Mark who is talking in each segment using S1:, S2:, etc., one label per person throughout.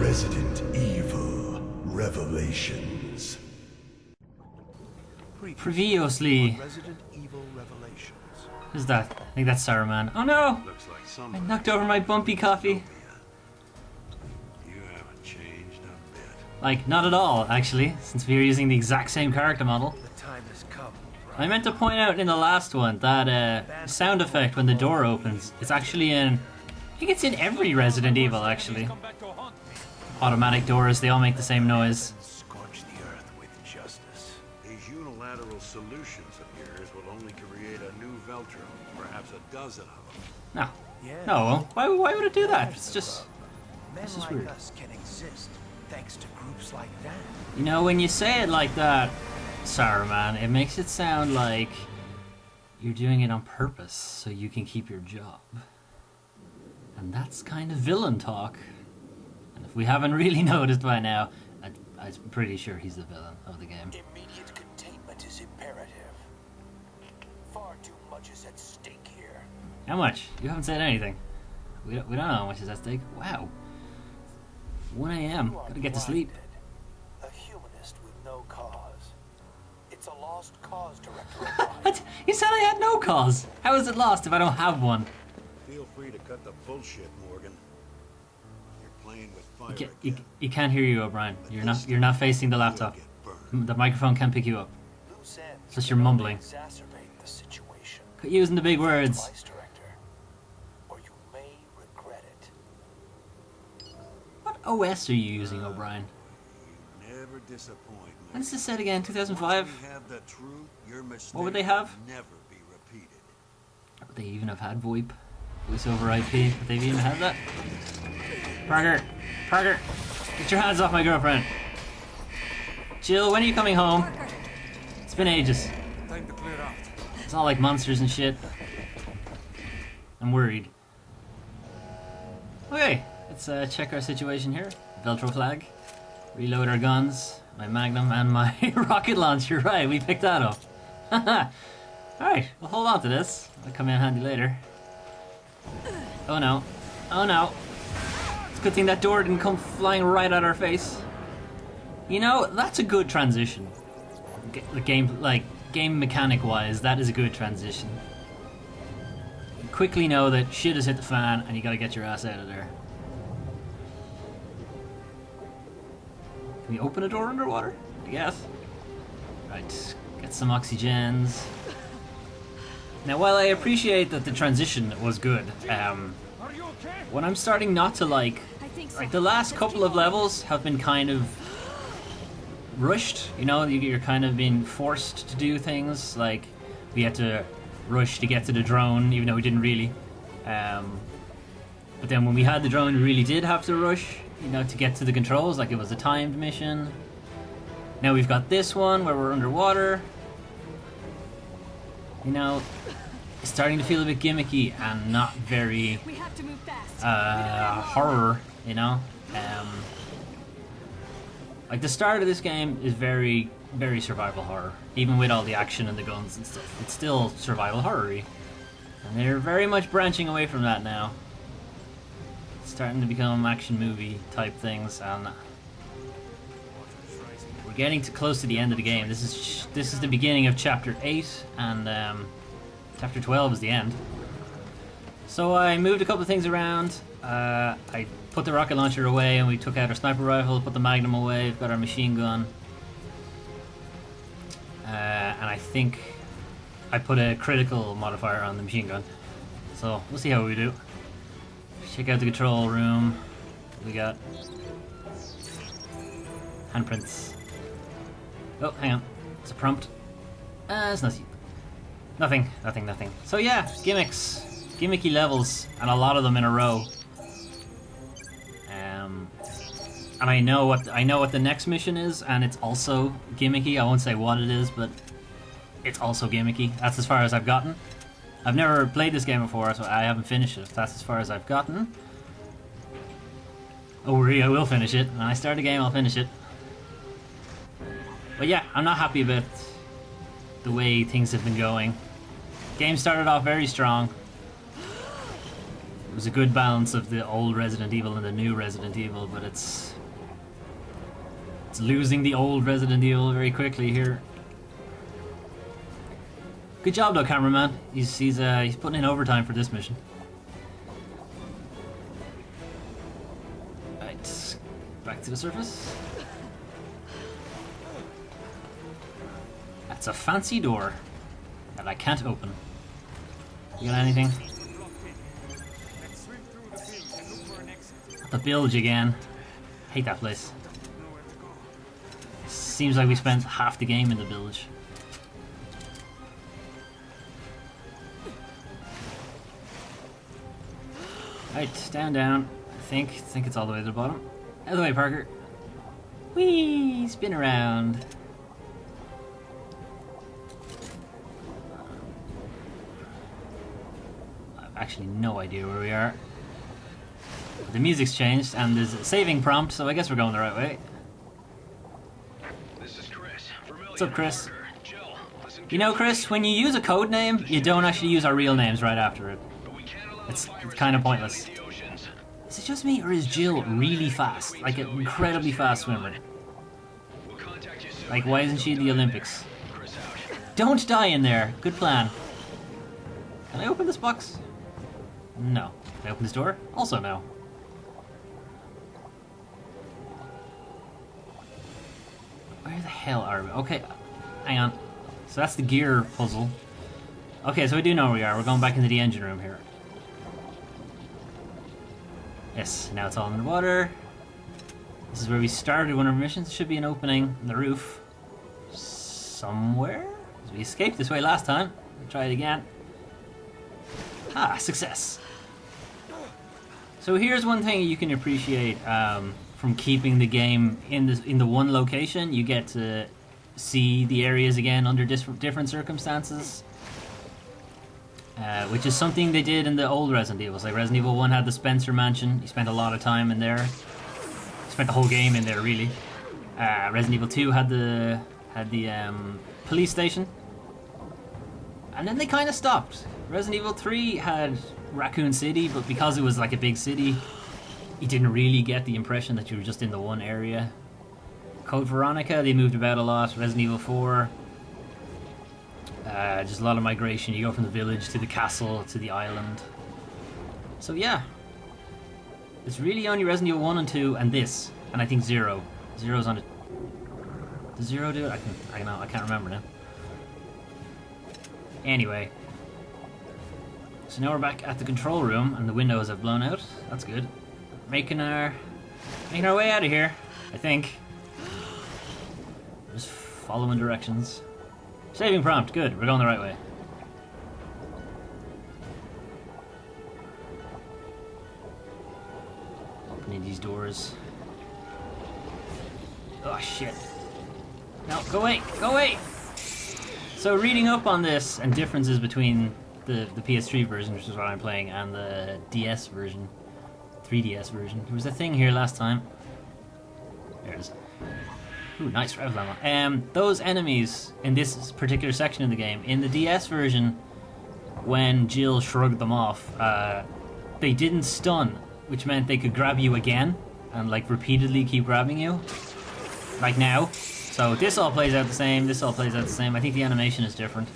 S1: Resident Evil Revelations.
S2: Previously.
S3: Resident Evil Revelations.
S2: Who's that? I think that's Saruman. Oh no! I knocked over my bumpy coffee.
S3: You haven't changed a bit.
S2: Like, not at all, actually, since we were using the exact same character model.
S3: The time has come.
S2: I meant to point out in the last one that sound effect when the door opens, it's actually in... I think it's in every Resident Evil, actually. Automatic doors, they all make the same noise.
S3: Scorch the earth with justice.
S4: These unilateral solutions of yours will only create a new Veltro, perhaps a dozen of them.
S2: No.
S3: Yeah.
S2: No, why would it do that? It's just...
S3: Men
S2: This is
S3: like
S2: weird.
S3: us can exist thanks to groups like that.
S2: You know, when you say it like that, Saruman, it makes it sound like you're doing it on purpose so you can keep your job. And that's kind of villain talk. And if we haven't really noticed by now, I'm pretty sure he's the villain of the game.
S5: Immediate containment is imperative. Far too much is at stake here.
S2: How much? You haven't said anything. We don't know how much is at stake. Wow. 1 a.m.
S5: You are
S2: Gotta get to sleep.
S5: blinded. A humanist with no cause. It's a lost cause, Director O'Brien.
S2: What? You said I had no cause. How is it lost if I don't have one?
S4: Feel free to cut the bullshit, Morgan. You're playing with fire again.
S2: You can't hear you, O'Brien. You're not facing the laptop.
S4: You'll get burned.
S2: The microphone can't pick you up.
S5: Loose ends
S2: Plus you're
S5: can only
S2: mumbling.
S5: exacerbate the situation.
S2: Quit using the big words.
S5: Vice Director, or you may regret it.
S2: What OS are you using, O'Brien?
S4: You never disappoint,
S2: When is
S4: Morgan.
S2: this set again?
S4: Once
S2: 2005?
S4: we have the truth, your
S2: What would they have?
S4: will never be repeated.
S2: Would they even have had VoIP? Voice over IP? Would they even have that? Parker! Parker! Get your hands off my girlfriend! Jill, when are you coming home? It's been ages.
S6: Time to clear out.
S2: It's all like monsters and shit. I'm worried. Okay, let's check our situation here. Veltro flag. Reload our guns. My magnum and my rocket launcher. Right, we picked that up. Alright, we'll hold on to this. It'll come in handy later. Oh no. Oh no. It's a good thing that door didn't come flying right at our face. You know, that's a good transition. The game mechanic wise, that is a good transition. You quickly know that shit has hit the fan and you gotta get your ass out of there. Can we open a door underwater? I guess. Right, get some oxygens. Now, while I appreciate that the transition was good, what I'm starting not to like the last couple of levels have been kind of rushed. You know, you're kind of being forced to do things. Like, we had to rush to get to the drone, even though we didn't really. But then when we had the drone, we really did have to rush, you know, to get to the controls, like it was a timed mission. Now we've got this one where we're underwater. You know, it's starting to feel a bit gimmicky and not very
S7: We have to move fast.
S2: horror, you know. Like the start of this game is very, very survival horror, even with all the action and the guns and stuff. It's still survival horror-y. And they're very much branching away from that now. It's starting to become action movie type things, and we're getting close to the end of the game. This is the beginning of chapter 8, and chapter 12 is the end. So I moved a couple of things around. I put the rocket launcher away, and we took out our sniper rifle, put the magnum away, we've got our machine gun. And I think I put a critical modifier on the machine gun. So we'll see how we do. Check out the control room. We got handprints. Oh, hang on. It's a prompt. It's nothing. Nothing. So yeah, gimmicks. Gimmicky levels, and a lot of them in a row. And I know what the next mission is, and it's also gimmicky. I won't say what it is, but it's also gimmicky. That's as far as I've gotten. I've never played this game before, so I haven't finished it. That's as far as I've gotten. Oh, worry, I will finish it. When I start a game, I'll finish it. But yeah, I'm not happy about the way things have been going. Game started off very strong. was a good balance of the old Resident Evil and the new Resident Evil, but it's losing the old Resident Evil very quickly here. Good job though, cameraman. He's putting in overtime for this mission. Right, back to the surface. That's a fancy door that I can't open. You got anything? The bilge again. Hate that place. Seems like we spent half the game in the bilge. Right, down. I think it's all the way to the bottom. Out of the way, Parker. Whee! Spin around. I've actually no idea where we are. The music's changed and there's a saving prompt, so I guess we're going the right way.
S4: This is Chris.
S2: What's up, Chris? You know, Chris, when you use a code name, you don't actually use our real names right after it. It's kind of pointless. Is it just me, or is Jill really fast? Like an incredibly fast swimmer? Like, why isn't she in the Olympics? Don't die in there. Good plan. Can I open this box? No. Can I open this door? Also no. Where the hell are we? Okay, hang on. So that's the gear puzzle. Okay, so we do know where we are. We're going back into the engine room here. Yes, now it's all underwater. This is where we started one of our missions. There should be an opening in the roof. Somewhere? We escaped this way last time. We'll try it again. Ah, success. So here's one thing you can appreciate from keeping the game in the one location. You get to see the areas again under different circumstances. Which is something they did in the old Resident Evils. Like Resident Evil 1 had the Spencer Mansion. You spent a lot of time in there. You spent the whole game in there, really. Resident Evil 2 had the police station. And then they kind of stopped. Resident Evil 3 had Raccoon City, but because it was like a big city, you didn't really get the impression that you were just in the one area. Code Veronica, they moved about a lot. Resident Evil 4... just a lot of migration. You go from the village to the castle to the island. So yeah, it's really only Resident Evil 1 and 2 and this, and I think 0. 0's on it. Does 0 do it? I can't remember now. Anyway, so now we're back at the control room and the windows have blown out. That's good. Making our way out of here, I think. Just following directions. Saving prompt, good, we're going the right way. Opening these doors. Oh shit. No, go away, go away! So reading up on this and differences between the PS3 version, which is what I'm playing, and the DS version, 3DS version. There was a thing here last time. There it is. Ooh, nice rifle ammo. Those enemies in this particular section of the game, in the DS version, when Jill shrugged them off, they didn't stun, which meant they could grab you again and like repeatedly keep grabbing you, like now. So this all plays out the same. This all plays out the same. I think the animation is different.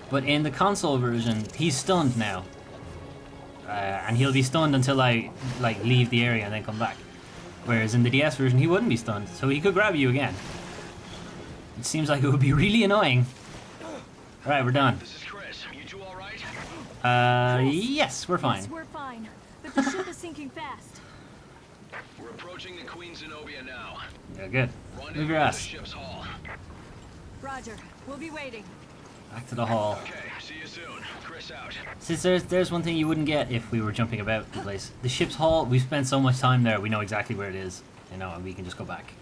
S2: But in the console version, he's stunned now, and he'll be stunned until I like leave the area and then come back. Whereas in the DS version, he wouldn't be stunned, so he could grab you again. It seems like it would be really annoying. Alright, we're done.
S4: This is Chris. You two all right?
S2: Yes, we're fine.
S7: Yes, we're fine. But the ship is sinking fast.
S4: We're approaching the Queen Zenobia now.
S2: Yeah, good. Move your ass.
S4: Ship's hull.
S7: Roger. We'll be waiting.
S2: Back to the hall.
S4: Okay, see you soon. Chris out.
S2: Since there's one thing you wouldn't get if we were jumping about the place. The ship's hall, we've spent so much time there, we know exactly where it is. You know, and we can just go back.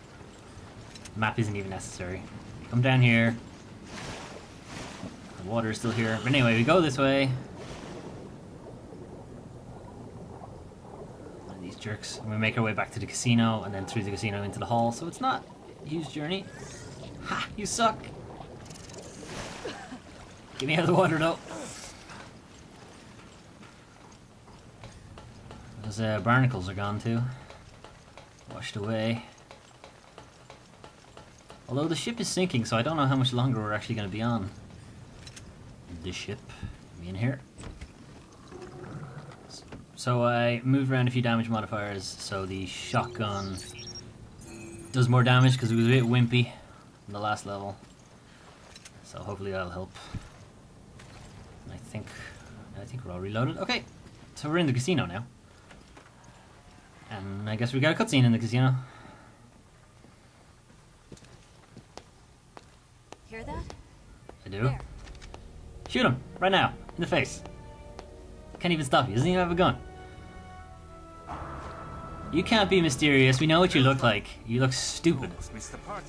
S2: The map isn't even necessary. Come down here. The water is still here. But anyway, we go this way. One of these jerks. And we make our way back to the casino, and then through the casino into the hall. So it's not a huge journey. Ha! You suck! Get me out of the water, though. Those barnacles are gone too. Washed away. Although the ship is sinking, so I don't know how much longer we're actually going to be on the ship. Me in here. So I moved around a few damage modifiers, so the shotgun does more damage because it was a bit wimpy in the last level. So hopefully that'll help. And I think we're all reloaded. Okay, so we're in the casino now. And I guess we got a cutscene in the casino.
S7: Hear that?
S2: I do.
S7: There.
S2: Shoot him right now in the face. Can't even stop you. Doesn't even have a gun. You can't be mysterious. We know what you look like. You look stupid.
S5: Almost missed the party.